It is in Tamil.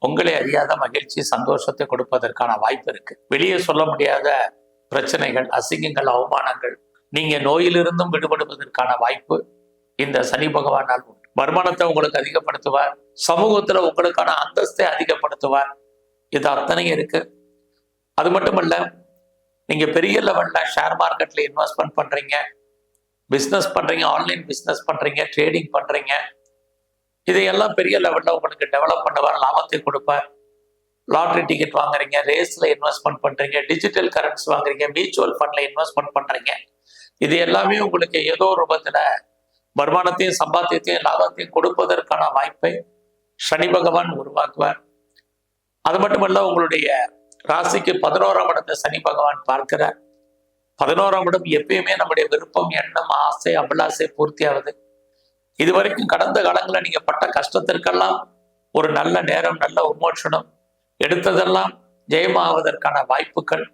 உங்களை அறியாத மகிழ்ச்சி சந்தோஷத்தை கொடுப்பதற்கான வாய்ப்பு இருக்கு. வெளியே சொல்ல முடியாத பிரச்சனைகள், அசிங்கங்கள், அவமானங்கள், நீங்க நோயிலிருந்தும் விடுபடுவதற்கான வாய்ப்பு இந்த சனி பகவானால் உண்டு. வருமானத்தை உங்களுக்கு அதிகப்படுத்துவார். சமூகத்துல உங்களுக்கான அந்தஸ்தை அதிகப்படுத்துவார். இது அத்தனையும் இருக்கு. அது மட்டுமல்ல, நீங்க பெரிய லெவல்ல ஷேர் மார்க்கெட்ல இன்வெஸ்ட்மெண்ட் பண்றீங்க, பிசினஸ் பண்றீங்க, ஆன்லைன் பிசினஸ் பண்றீங்க, ட்ரேடிங் பண்றீங்க, இதையெல்லாம் பெரிய லெவல்ல உங்களுக்கு டெவலப் பண்ணுவார், லாபத்தை கொடுப்பார். லாட்ரி டிக்கெட் வாங்குறீங்க, ரேஸ்ல இன்வெஸ்ட்மெண்ட் பண்றீங்க, டிஜிட்டல் கரன்சி வாங்குறீங்க, மியூச்சுவல் ஃபண்ட்ல இன்வெஸ்ட்மெண்ட் பண்றீங்க, இது எல்லாமே உங்களுக்கு ஏதோ ரூபத்துல வருமானத்தையும் சம்பாத்தியத்தையும் லாபத்தையும் கொடுப்பதற்கான வாய்ப்பை சனி பகவான் உருவாக்குவார். அது மட்டுமல்ல, உங்களுடைய ராசிக்கு 11ஆம் இடத்தை சனி பகவான் பார்க்கிறார். 11ஆம் இடம் எப்பயுமே நம்முடைய விருப்பம், எண்ணம், ஆசை, அபிலாசை பூர்த்தி ஆகுது. இதுவரைக்கும் கடந்த காலங்களில் நீங்க பட்ட கஷ்டத்திற்கெல்லாம் ஒரு நல்ல நேரம், நல்ல உமோஷனம், எடுத்ததெல்லாம் ஜெயமாவதற்கான வாய்ப்புகள்